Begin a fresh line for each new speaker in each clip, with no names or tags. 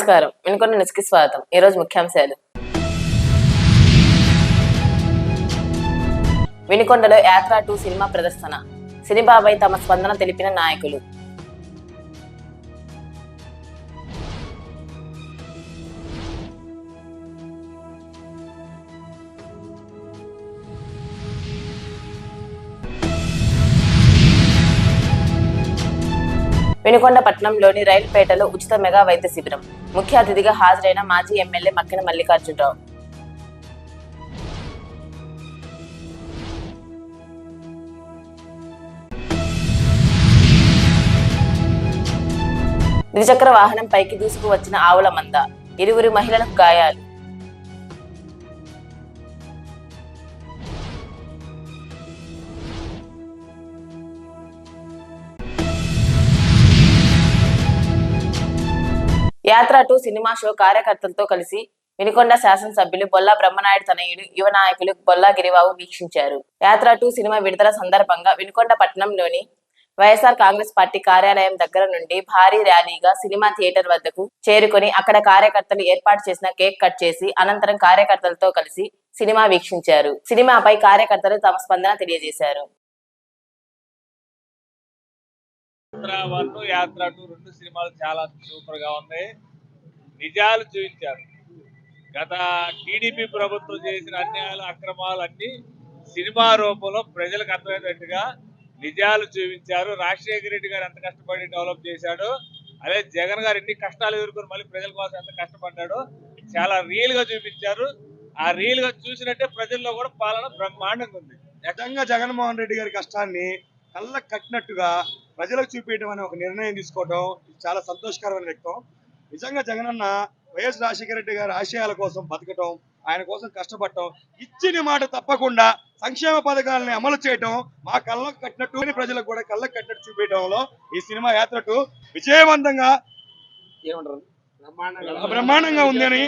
నమస్కారం. వినుకొండ న్యూస్‌కి స్వాగతం. ఈరోజు ముఖ్యాంశాలు. వినుకొండలో యాత్ర 2 సినిమా ప్రదర్శన. సినిమాపై తమ స్పందన తెలిపిన నాయకులు. వినుకొండ పట్టణంలోని రైల్పేటలో ఉచిత మెగా వైద్య శిబిరం. ముఖ్య అతిథిగా హాజరైన మాజీ ఎమ్మెల్యే మక్కిన మల్లికార్జునరావు. ద్విచక్ర వాహనం పైకి దూసుకు వచ్చిన ఆవుల మంద. ఇరువురు మహిళలకు గాయాలు. యాత్ర 2 సినిమా షో కార్యకర్తలతో కలిసి వినుకొండ శాసనసభ్యులు బొల్లా బ్రహ్మనాయుడు తనయుడు యువ నాయకులు బొల్లా గిరిబాబు వీక్షించారు. యాత్ర 2 సినిమా విడుదల సందర్భంగా వినుకొండ పట్టణంలోని వైఎస్ఆర్ కాంగ్రెస్ పార్టీ కార్యాలయం దగ్గర నుండి భారీ ర్యాలీగా సినిమా థియేటర్ వద్దకు చేరుకొని అక్కడ కార్యకర్తలు ఏర్పాటు చేసిన కేక్ కట్ చేసి అనంతరం కార్యకర్తలతో కలిసి సినిమా వీక్షించారు. సినిమాపై కార్యకర్తలు తమ స్పందన తెలియజేశారు.
యాత్ర 2 రెండు సినిమాలు చాలా సూపర్ గా ఉన్నాయి. నిజాలు చూపించారు. గత టీడీపీ ప్రభుత్వం చేసిన అన్యాయాలు అక్రమాలు అన్ని సినిమా రూపంలో ప్రజలకు అర్థమయ్యేటట్టుగా నిజాలు చూపించారు. రాజశేఖర రెడ్డి గారు ఎంత కష్టపడి డెవలప్ చేశాడో, అదే జగన్ గారు ఎన్ని కష్టాలు ఎదుర్కొని మళ్ళీ ప్రజల కోసం ఎంత కష్టపడ్డాడో చాలా రియల్ గా చూపించారు. ఆ రియల్ గా చూసినట్టే ప్రజల్లో కూడా పాలన బ్రహ్మాండంగా ఉంది.
నిజంగా జగన్మోహన్ రెడ్డి గారి కష్టాన్ని కళ్ళకు కట్టినట్టుగా ప్రజలకు చూపించడం అనే ఒక నిర్ణయం తీసుకోవడం చాలా సంతోషకరమైన వ్యక్తం. నిజంగా జగనన్న వైఎస్ రాజశేఖర రెడ్డి గారి ఆశయాల కోసం బతకటం, ఆయన కోసం కష్టపడటం, ఇచ్చిన మాట తప్పకుండా సంక్షేమ పథకాలని అమలు చేయటం మా కళ్ళకు కట్టినట్టు ప్రజలకు కూడా కళ్ళకు కట్టినట్టు చూపించడంలో ఈ సినిమా యాత్ర 2 విజయవంతంగా బ్రహ్మాండంగా ఉందని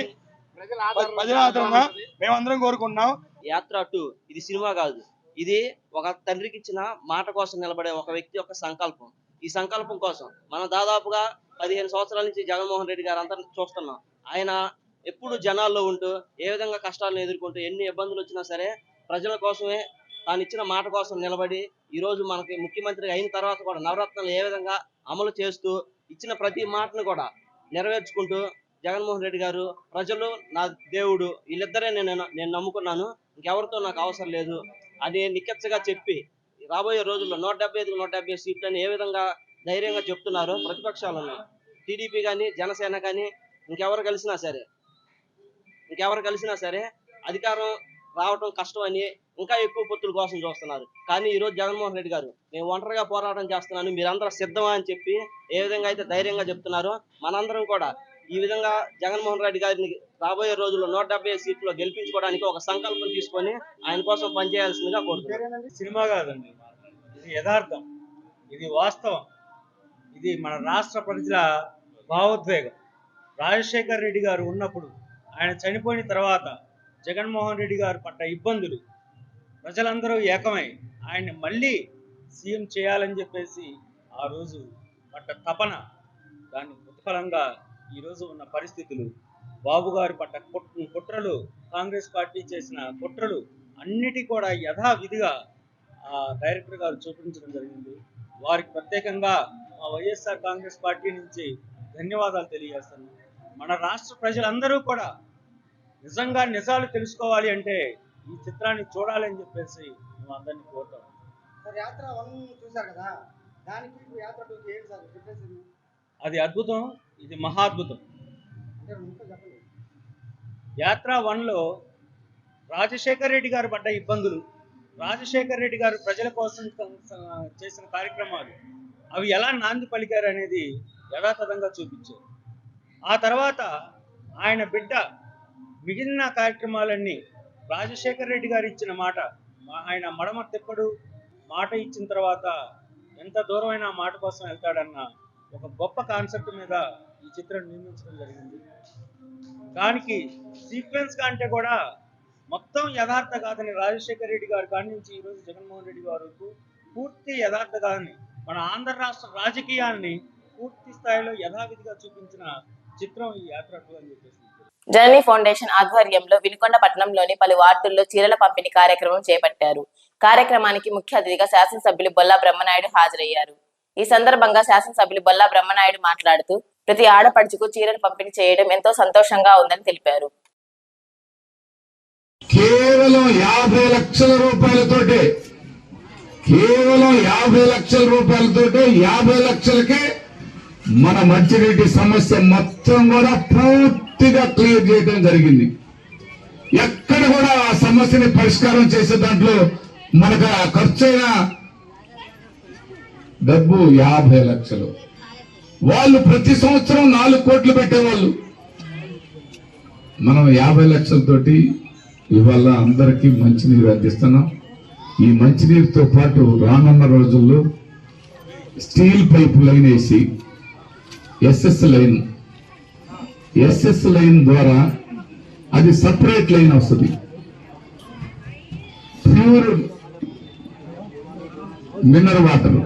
ప్రజల ఆదరణ మేమందరం కోరుకుంటున్నాం.
యాత్ర 2 ఇది సినిమా కాదు, ఇది ఒక తండ్రికి ఇచ్చిన మాట కోసం నిలబడే ఒక వ్యక్తి యొక్క సంకల్పం. ఈ సంకల్పం కోసం మనం దాదాపుగా 15 సంవత్సరాల నుంచి జగన్మోహన్ రెడ్డి గారు అంతా చూస్తున్నాం. ఆయన ఎప్పుడు జనాల్లో ఉంటూ ఏ విధంగా కష్టాలను ఎదుర్కొంటూ ఎన్ని ఇబ్బందులు వచ్చినా సరే ప్రజల కోసమే తాను ఇచ్చిన మాట కోసం నిలబడి ఈరోజు మనకి ముఖ్యమంత్రి అయిన తర్వాత కూడా నవరత్నాలు ఏ విధంగా అమలు చేస్తూ ఇచ్చిన ప్రతి మాటను కూడా నెరవేర్చుకుంటూ జగన్మోహన్ రెడ్డి గారు ప్రజలు నా దేవుడు వీళ్ళిద్దరే నేను నమ్ముకున్నాను, ఇంకెవరితో నాకు అవసరం లేదు అని నిక్కచ్చగా చెప్పి రాబోయే రోజుల్లో 175 సీట్లని ఏ విధంగా ధైర్యంగా చెప్తున్నారో ప్రతిపక్షాలను టీడీపీ కానీ జనసేన కానీ ఇంకెవరు కలిసినా సరే అధికారం రావటం కష్టం అని ఇంకా ఎక్కువ పొత్తుల కోసం చూస్తున్నారు. కానీ ఈరోజు జగన్మోహన్ రెడ్డి గారు నేను ఒంటరిగా పోరాటం చేస్తున్నాను, మీరందరూ సిద్ధమా అని చెప్పి ఏ విధంగా అయితే ధైర్యంగా చెప్తున్నారో మనందరం కూడా ఈ విధంగా జగన్మోహన్ రెడ్డి గారిని రాబోయే రోజుల్లో 175 సీట్లో గెలిపించుకోవడానికి ఒక సంకల్పం తీసుకొని ఆయన కోసం పనిచేయాల్సిందిగా కోరుతున్నాను.
సినిమా కాదండి, ఇది యథార్థం, ఇది వాస్తవం, ఇది మన రాష్ట్ర ప్రజల భావోద్వేగం. రాజశేఖర రెడ్డి గారు ఉన్నప్పుడు, ఆయన చనిపోయిన తర్వాత జగన్మోహన్ రెడ్డి గారు పడ్డ ఇబ్బందులు, ప్రజలందరూ ఏకమై ఆయన్ని మళ్ళీ సీఎం చేయాలని చెప్పేసి ఆ రోజు పడ్డ తపన, దాన్ని ప్రతిఫలంగా ఈరోజు ఉన్న పరిస్థితులు, బాబు గారు పడ్డ కుట్రలు, కాంగ్రెస్ పార్టీ చేసిన కుట్రలు అన్నిటి కూడా యథావిధిగా ఆ డైరెక్టర్ గారు చూపించడం జరిగింది. వారికి ప్రత్యేకంగా మా వైఎస్ఆర్ కాంగ్రెస్ పార్టీ నుంచి ధన్యవాదాలు తెలియజేస్తాను. మన రాష్ట్ర ప్రజలందరూ కూడా నిజంగా నిజాలు తెలుసుకోవాలి అంటే ఈ చిత్రాన్ని చూడాలని చెప్పేసి మేము అందరినీ కోరుతాం.
యాత్ర 1 చూశారు కదా, దానికి యాత్ర 2కి ఏంటి సార్ డిఫరెన్స్?
అది అద్భుతం, ఇది మహాద్భుతం. యాత్ర 1లో రాజశేఖర రెడ్డి గారు పడ్డ ఇబ్బందులు, రాజశేఖర రెడ్డి గారు ప్రజల కోసం చేసిన కార్యక్రమాలు అవి ఎలా నాంది పలికారు అనేది యథాతథంగా చూపించారు. ఆ తర్వాత ఆయన బిడ్డ మిగిలిన కార్యక్రమాలన్నీ రాజశేఖర రెడ్డి గారు ఇచ్చిన మాట, ఆయన మడమ తిప్పడు, మాట ఇచ్చిన తర్వాత ఎంత దూరమైన మాట కోసం వెళ్తాడన్న ఒక గొప్ప కాన్సెప్ట్ మీద ఈ చిత్రం నిర్మించడం జరిగింది. దానికి సీక్వెన్స్ కంటే కూడా మొత్తం యథార్థ కాదని రాజశేఖర రెడ్డి గారి కాడి నుంచి ఈరోజు జగన్మోహన్ రెడ్డి గారు వరకు పూర్తి యథార్థ కాదని మన ఆంధ్ర రాష్ట్ర రాజకీయాల్ని పూర్తి స్థాయిలో యథావిధిగా చూపించిన చిత్రం ఈ యాత్ర 2 అని చెప్పేసి.
జనని ఫౌండేషన్ ఆధ్వర్యంలో వినుకొండ పట్టణంలోని పలు వార్డుల్లో చీరల పంపిణీ కార్యక్రమం చేపట్టారు. కార్యక్రమానికి ముఖ్య అతిథిగా శాసనసభ్యులు బొల్లా బ్రహ్మనాయుడు హాజరయ్యారు. ఈ సందర్భంగా శాసనసభ్యులు బొల్లా బ్రహ్మనాయుడు మాట్లాడుతూ ప్రతి ఆడపడుచుకు చీరలు పంపిణీ చేయడం ఎంతో సంతోషంగా ఉందని తెలిపారు.
కేవలం 50 లక్షల రూపాయలతోటే 50 లక్షలకే మన మంచినీటి సమస్య మొత్తం కూడా పూర్తిగా క్లియర్ చేయడం జరిగింది. ఎక్కడ కూడా ఆ సమస్యని పరిష్కారం చేసే దాంట్లో మనకు ఖర్చైన డబ్బు 50 లక్షలు. వాళ్ళు ప్రతి సంవత్సరం 4 కోట్లు పెట్టేవాళ్ళు. మనం 50 లక్షలతోటి ఇవాళ అందరికీ మంచినీరు అందిస్తున్నాం. ఈ మంచినీరుతో పాటు రానున్న రోజుల్లో స్టీల్ పైప్ లైన్ వేసి ఎస్ఎస్ లైన్ ద్వారా అది సపరేట్ లైన్ వస్తుంది. ప్యూర్ మినరల్ వాటర్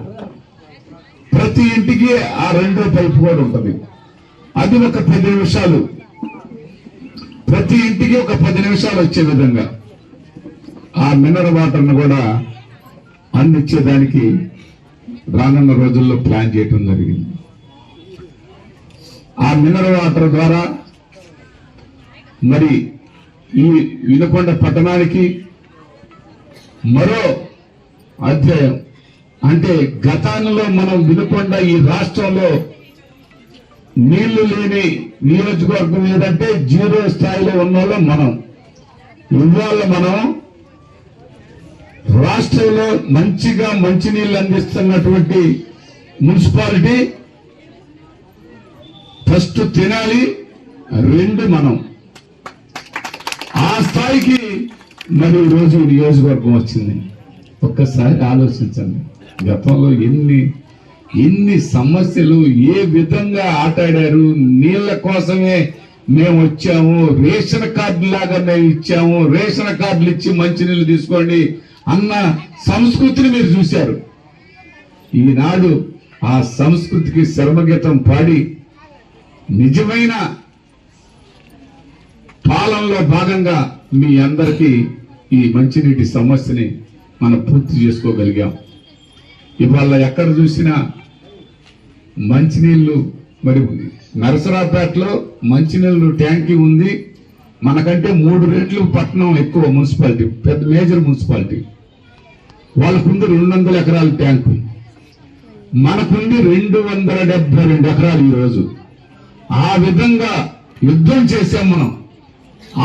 ప్రతి ఇంటికి ఆ 2వ పైపు కూడా ఉంటుంది. అది ఒక 10 నిమిషాలు, ప్రతి ఇంటికి ఒక 10 నిమిషాలు వచ్చే విధంగా ఆ మినరల్ వాటర్ను కూడా అందించేదానికి రానున్న రోజుల్లో ప్లాన్ చేయడం జరిగింది. ఆ మినరల్ వాటర్ ద్వారా మరి ఈ వినుకొండ పట్టణానికి మరో అధ్యాయం అంటే గతంలో మనం వినుకొండ ఈ రాష్ట్రంలో నీళ్లు లేని నియోజకవర్గం ఏదంటే 0 స్థాయిలో ఉన్నోళ్ళం మనం. ఇవాళ మనం రాష్ట్రంలో మంచిగా మంచినీళ్ళు అందిస్తున్నటువంటి మున్సిపాలిటీ ఫస్ట్ తినాలి, 2 మనం. ఆ స్థాయికి మరి ఈరోజు నియోజకవర్గం వచ్చింది. ఒక్కసారి ఆలోచించండి, గతంలో ఎన్ని సమస్యలు ఏ విధంగా ఆటాడారు. నీళ్ల కోసమే మేము వచ్చాము, రేషన్ కార్డు లాగా మేము ఇచ్చాము, రేషన్ కార్డులు ఇచ్చి మంచినీళ్ళు తీసుకోండి అన్న సంస్కృతిని మీరు చూశారు. ఈనాడు ఆ సంస్కృతికి శర్మగీతం పాడి నిజమైన పాలనలో భాగంగా మీ అందరికీ ఈ మంచినీటి సమస్యని మనం పూర్తి చేసుకోగలిగాం. ఇవాళ ఎక్కడ చూసినా మంచినీళ్లు, మరి నరసరావుపేటలో మంచినీళ్ళు ట్యాంకీ ఉంది. మనకంటే 3 రెట్లు పట్టణం ఎక్కువ మున్సిపాలిటీ, పెద్ద మేజర్ మున్సిపాలిటీ. వాళ్ళకుంది 200 ఎకరాల ట్యాంకు, మనకుంది 272 ఎకరాలు. ఈరోజు ఆ విధంగా యుద్ధం చేశాం మనం.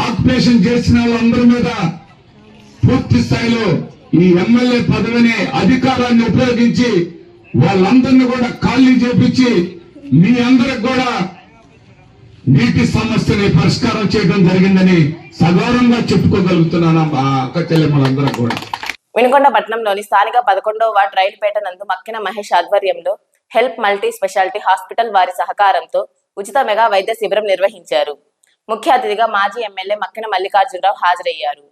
ఆక్యుపేషన్ చేసిన వాళ్ళందరి మీద పూర్తి స్థాయిలో ఈ ఎమ్మెల్యే పదవిని అధికారాన్ని ఉపయోగించి వాళ్ళందరినీ కూడా ఖాళీ చేపించి మీ అందరికి కూడా నీటి సమస్యని పరిష్కారం చేయడం జరిగిందని సగౌరవంగా చెప్పుకోగలుగుతున్నాను మా అక్క చెల్లెమ్మలందరూ కూడా.
వినుకొండ పట్టణంలోని స్థానిక 11వ వార్డు రైలుపేట నందు మక్కిన మహేష్ ఆధ్వర్యంలో హెల్ప్ మల్టీ స్పెషాలిటీ హాస్పిటల్ వారి సహకారంతో ఉచిత మెగా వైద్య శిబిరం నిర్వహించారు. ముఖ్య అతిథిగా మాజీ ఎమ్మెల్యే మక్కిన మల్లికార్జునరావు హాజరయ్యారు.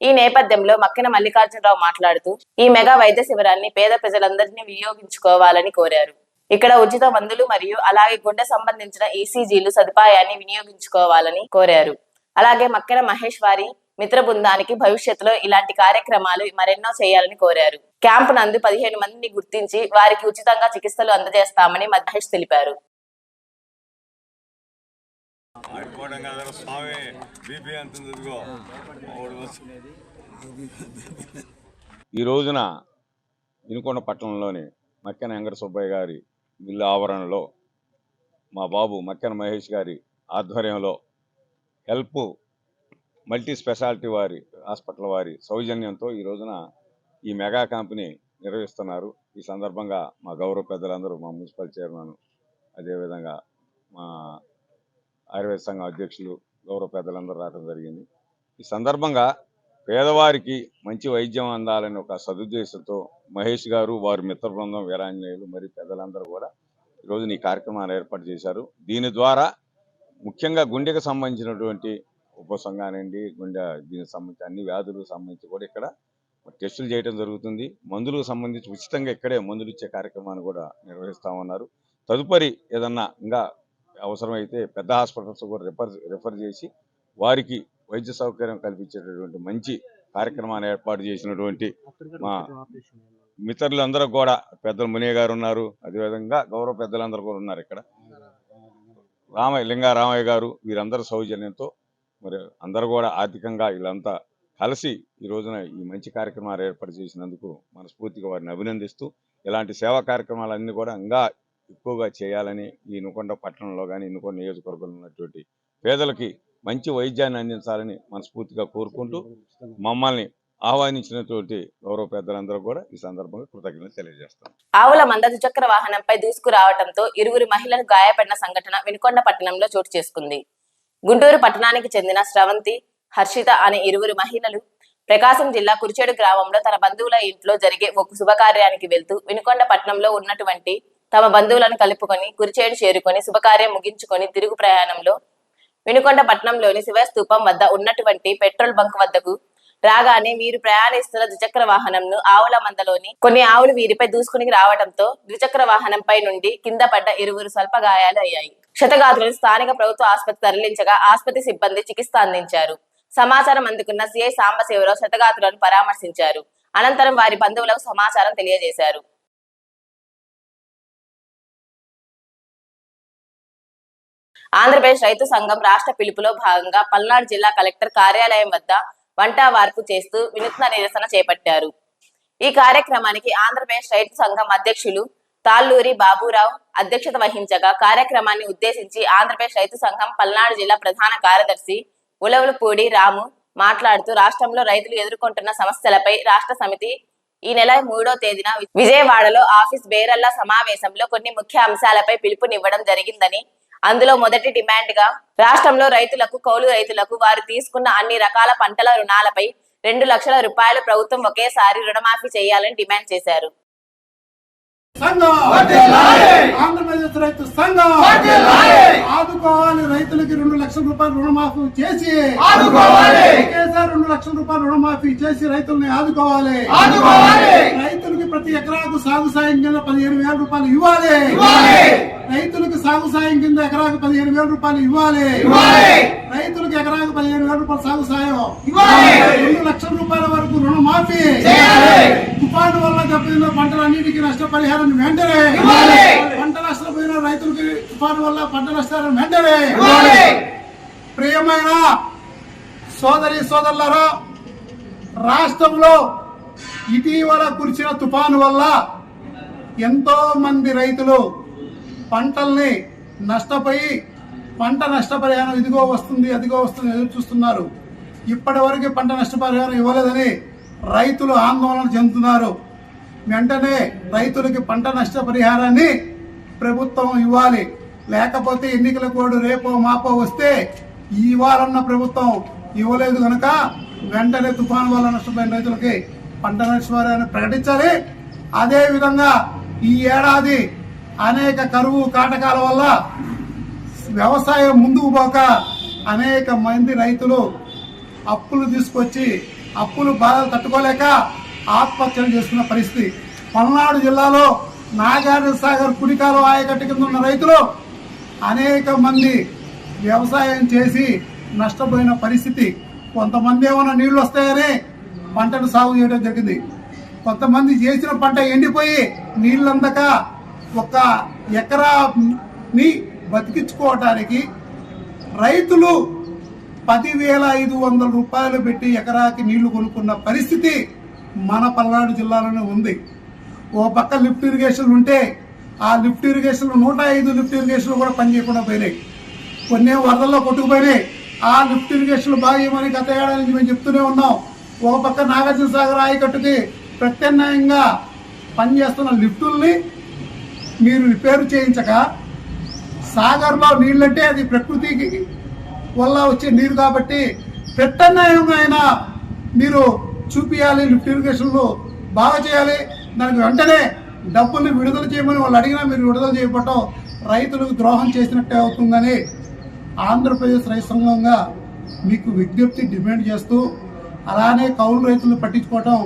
ఈ నేపథ్యంలో మక్కిన మల్లికార్జునరావు మాట్లాడుతూ ఈ మెగా వైద్య శిబిరాన్ని పేద ప్రజలందరినీ వినియోగించుకోవాలని కోరారు. ఇక్కడ ఉచిత మందులు మరియు అలాగే గుండె సంబంధించిన ఈసీజీలు సదుపాయాన్ని వినియోగించుకోవాలని కోరారు. అలాగే మక్కిన మహేష్ వారి మిత్ర బృందానికి భవిష్యత్తులో ఇలాంటి కార్యక్రమాలు మరెన్నో చేయాలని కోరారు. క్యాంపు నందు 15 మందిని గుర్తించి వారికి ఉచితంగా చికిత్సలు అందజేస్తామని మహేష్ తెలిపారు.
ఈ రోజున వినుకొండ పట్టణంలోని మక్కెన వెంకట సుబ్బయ్య గారి మిల్లు ఆవరణలో మా బాబు మక్కెన మహేష్ గారి ఆధ్వర్యంలో హెల్ప్ మల్టీ స్పెషాలిటీ వారి హాస్పిటల్ వారి సౌజన్యంతో ఈ రోజున ఈ మెగా క్యాంప్ని నిర్వహిస్తున్నారు. ఈ సందర్భంగా మా గౌరవ పెద్దలందరూ, మా మున్సిపల్ చైర్మన్, అదేవిధంగా మా ఆయుర్వేద సంఘం అధ్యక్షులు, గౌరవ పెద్దలందరూ రావడం జరిగింది. ఈ సందర్భంగా పేదవారికి మంచి వైద్యం అందాలని ఒక సదుద్దేశంతో మహేష్ గారు, వారి మిత్ర బృందం, వీరాంజనేయులు మరియు పెద్దలందరూ కూడా ఈరోజు ఈ కార్యక్రమాన్ని ఏర్పాటు చేశారు. దీని ద్వారా ముఖ్యంగా గుండెకు సంబంధించినటువంటి ఉపసంగానండి, గుండె దీనికి సంబంధించి అన్ని వ్యాధులకు సంబంధించి కూడా ఇక్కడ టెస్టులు చేయడం జరుగుతుంది. మందులకు సంబంధించి ఉచితంగా ఇక్కడే మందులు ఇచ్చే కార్యక్రమాన్ని కూడా నిర్వహిస్తూ ఉన్నారు. తదుపరి ఏదన్నా ఇంకా అవసరమైతే పెద్ద హాస్పిటల్స్ కూడా రిఫర్ చేసి వారికి వైద్య సౌకర్యం కల్పించేటటువంటి మంచి కార్యక్రమాన్ని ఏర్పాటు చేసినటువంటి మా మిత్రులందరూ కూడా పెద్దలు మునియ గారు ఉన్నారు, అదేవిధంగా గౌరవ పెద్దలందరూ కూడా ఉన్నారు. ఇక్కడ రామయ్య గారు వీరందరూ సౌజన్యంతో మరి అందరూ కూడా ఆర్థికంగా వీళ్ళంతా కలిసి ఈ రోజున ఈ మంచి కార్యక్రమాలు ఏర్పాటు చేసినందుకు మనస్ఫూర్తిగా వారిని అభినందిస్తూ ఇలాంటి సేవా కార్యక్రమాలన్నీ కూడా ఇంకా ఎక్కువగా చేయాలని ఈ ఇనుకొండ పట్టణంలో కానీ ఇనుకొండ నియోజకవర్గంలో ఉన్నటువంటి పేదలకి మంచి వైద్యాన్ని అందించాలని మనస్ఫూర్తిగా కోరుకుంటూ మమ్మల్ని ఆహ్వానించినటువంటి గౌరవ పెద్దలందరూ కూడా ఈ సందర్భంగా కృతజ్ఞతలు తెలియజేస్తాం.
ఆవుల మంద ద్విచక్ర వాహనంపై దూసుకురావడంతో ఇరువురు మహిళలు గాయపడిన సంఘటన వినుకొండ పట్టణంలో చోటు చేసుకుంది. గుంటూరు పట్టణానికి చెందిన శ్రవంతి, హర్షిత అనే ఇరువురు మహిళలు ప్రకాశం జిల్లా కురిచేడు గ్రామంలో తన బంధువుల ఇంట్లో జరిగే ఒక శుభకార్యానికి వెళ్తూ వినుకొండ పట్టణంలో ఉన్నటువంటి తమ బంధువులను కలుపుకొని కురిచేడు చేరుకొని శుభకార్యం ముగించుకొని తిరుగు ప్రయాణంలో వినుకొండ పట్టణంలోని శివస్తూపం వద్ద ఉన్నటువంటి పెట్రోల్ బంక్ వద్దకు రాగానే వీరు ప్రయాణిస్తున్న ద్విచక్ర వాహనంను ఆవుల మందలోని కొన్ని ఆవులు వీరిపై దూసుకుని రావడంతో ద్విచక్ర వాహనంపై నుండి కింద పడ్డ ఇరువురు స్వల్ప గాయాలు అయ్యాయి. క్షతగాత్రులను స్థానిక ప్రభుత్వ ఆసుపత్రి తరలించగా ఆసుపత్రి సిబ్బంది చికిత్స అందించారు. సమాచారం అందుకున్న సిఐ సాంబశివరావు క్షతగాత్రులను పరామర్శించారు. అనంతరం వారి బంధువులకు సమాచారం తెలియజేశారు. ఆంధ్రప్రదేశ్ రైతు సంఘం రాష్ట్ర పిలుపులో భాగంగా పల్నాడు జిల్లా కలెక్టర్ కార్యాలయం వద్ద వంట వార్పు చేస్తూ వినూత్న నిరసన చేపట్టారు. ఈ కార్యక్రమానికి ఆంధ్రప్రదేశ్ రైతు సంఘం అధ్యక్షులు తాళ్ళూరి బాబురావు అధ్యక్షత వహించగా కార్యక్రమాన్ని ఉద్దేశించి ఆంధ్రప్రదేశ్ రైతు సంఘం పల్నాడు జిల్లా ప్రధాన కార్యదర్శి ఉలవలపూడి రాము మాట్లాడుతూ రాష్ట్రంలో రైతులు ఎదుర్కొంటున్న సమస్యలపై రాష్ట్ర సమితి ఈ నెల 3వ తేదీన విజయవాడలో ఆఫీస్ బేరళ్ల సమావేశంలో కొన్ని ముఖ్య అంశాలపై పిలుపునివ్వడం జరిగిందని, అందులో మొదటి డిమాండ్ గా రాష్ట్రంలో రైతులకు, కౌలు రైతులకు వారు తీసుకున్న అన్ని రకాల పంటల రుణాలపై 2 లక్షల రూపాయలు ప్రభుత్వం ఒకేసారి రుణమాఫీ చేయాలని డిమాండ్ చేశారు.
ఆంధ్రప్రదేశ్ రైతు సంఘం ఆదుకోవాలి, రైతులకి 2 లక్షల రూపాయలు రుణమాఫీ చేసి ఒకేసారి 2 లక్షల రూపాయలు రుణమాఫీ చేసి రైతుల్ని ఆదుకోవాలి. రైతులకి ప్రతి ఎకరాకు సాగు సాయం కింద 15,000 రూపాయలు ఇవ్వాలి. రైతులకు సాగు సాయం కింద ఎకరాకు 15,000 రూపాయలు ఇవ్వాలి. రైతులకు ఎకరాకు 15,000 రూపాయలు సాగు సాయం, 2 లక్షల రూపాయల వరకు రుణమాఫీ, తుఫాను వల్ల దెబ్బతిన్న పంటలన్నిటికీ నష్టపరిహారం వెంటనే, పంట నష్టపోయిన రైతులకి తుఫాను వల్ల పంట నష్టాలను వెంటనే. ప్రియమైన సోదరి సోదరులారా, రాష్ట్రంలో ఇటీవల కురిసిన తుఫాను వల్ల ఎంతో మంది రైతులు పంటల్ని నష్టపోయి పంట నష్టపరిహారం ఇదిగో వస్తుంది అదిగో వస్తుంది ఎదురు చూస్తున్నారు. ఇప్పటి వరకు పంట నష్టపరిహారం ఇవ్వలేదని రైతులు ఆందోళన చెందుతున్నారు. వెంటనే రైతులకి పంట నష్టపరిహారాన్ని ప్రభుత్వం ఇవ్వాలి. లేకపోతే ఎన్నికల కోడ్ రేపో మాపో వస్తే ఇవ్వాలన్న ప్రభుత్వం ఇవ్వలేదు కనుక వెంటనే తుఫాను వల్ల నష్టపోయిన రైతులకి పంట నష్టపరిహారాన్ని ప్రకటించాలి. అదే విధంగా ఈ ఏడాది అనేక కరువు కాటకాల వల్ల వ్యవసాయం ముందుకు పోక అనేక మంది రైతులు అప్పులు తీసుకొచ్చి అప్పులు బాధలు తట్టుకోలేక ఆత్మహత్యలు చేసుకున్న పరిస్థితి. పల్నాడు జిల్లాలో నాగార్జున సాగర్ కుడికాలు ఆయకట్టు కింద ఉన్న రైతులు అనేక మంది వ్యవసాయం చేసి నష్టపోయిన పరిస్థితి. కొంతమంది ఏమైనా నీళ్లు వస్తాయని పంటను సాగు చేయడం జరిగింది. కొంతమంది చేసిన పంట ఎండిపోయి నీళ్ళందక ఒక ఎకరాని బతికించుకోవడానికి రైతులు 10,500 రూపాయలు పెట్టి ఎకరాకి నీళ్లు కొనుక్కున్న పరిస్థితి మన పల్నాడు జిల్లాలోనే ఉంది. ఓ పక్క లిఫ్ట్ ఇరిగేషన్ ఉంటే ఆ లిఫ్ట్ ఇరిగేషన్లు 105 లిఫ్ట్ ఇరిగేషన్లు కూడా పనిచేయకుండా పోయినాయి. కొన్ని వరదల్లో కొట్టుకుపోయినాయి. ఆ లిఫ్ట్ ఇరిగేషన్లు బాగా గత ఏడాది నుంచి మేము చెప్తూనే ఉన్నాం. ఒక పక్క నాగార్జున సాగర్ ఆయకట్టుకి ప్రత్యామ్నాయంగా పనిచేస్తున్న లిఫ్టుల్ని మీరు రిపేర్ చేయించక, సాగర్లో నీళ్ళంటే అది ప్రకృతికి వల్ల వచ్చే నీరు కాబట్టి ప్రత్యామ్నాయంగా అయినా మీరు చూపించాలి. లిఫ్ట్ ఇరిగేషన్లు బాగా చేయాలి. దానికి వెంటనే డబ్బుల్ని విడుదల చేయమని వాళ్ళు అడిగినా మీరు విడుదల చేయకపోవటం రైతులకు ద్రోహం చేసినట్టే అవుతుందని ఆంధ్రప్రదేశ్ రైతు సంఘంగా మీకు విజ్ఞప్తి డిమాండ్ చేస్తూ, అలానే కౌలు రైతులను పట్టించుకోవటం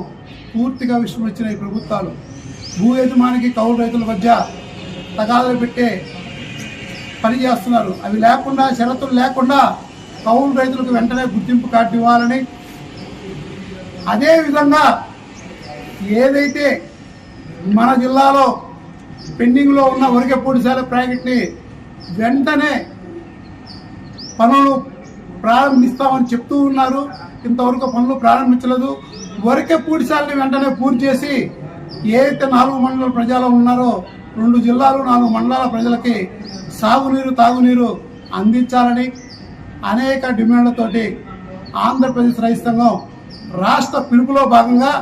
పూర్తిగా విస్మరించిన ఈ ప్రభుత్వాలు భూ యజమానికి కౌలు రైతుల మధ్య తగాదాలు పెట్టే పని చేస్తున్నారు. అవి లేకుండా, షరతులు లేకుండా కౌలు రైతులకు వెంటనే గుర్తింపు కార్డు ఇవ్వాలని, అదేవిధంగా ఏదైతే మన జిల్లాలో పెండింగ్లో ఉన్న వరిగపూడిశాల ప్రాజెక్ట్ని వెంటనే పనులు ప్రారంభిస్తామని చెప్తూ ఉన్నారు. ఇంతవరకు పనులు ప్రారంభించలేదు. వరిగపూడిశాలని వెంటనే పూర్తి చేసి ఏదైతే 4 మండలాల ప్రజలు ఉన్నారో 2 జిల్లాలు 4 మండలాల ప్రజలకి సాగునీరు, తాగునీరు అందించాలని అనేక డిమాండ్లతోటి ఆంధ్రప్రదేశ్ రైతు సంఘం రాష్ట్ర పిలుపులో భాగంగా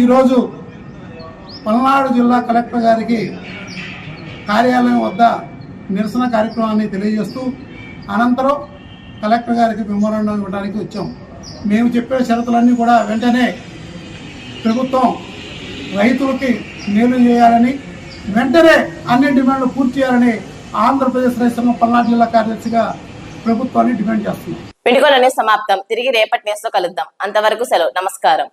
ఈరోజు పల్నాడు జిల్లా కలెక్టర్ గారికి కార్యాలయం వద్ద నిరసన కార్యక్రమాన్ని తెలియజేస్తూ అనంతరం కలెక్టర్ గారికి మెమోరాండం ఇవ్వడానికి వచ్చాం. మేము చెప్పే షరతులన్నీ కూడా వెంటనే ప్రభుత్వం రైతులకి మేలు చేయాలని, వెంటనే అన్ని డిమాండ్లు పూర్తి చేయాలని ఆంధ్రప్రదేశ్ రైతు సంఘం పల్నాడు జిల్లా కార్యదర్శిగా ప్రభుత్వాన్ని డిమాండ్ చేస్తున్నాం.
వినుకొండ సమాప్తం. తిరిగి రేపటి న్యూస్లో కలుద్దాం. అంతవరకు సెలవు. నమస్కారం.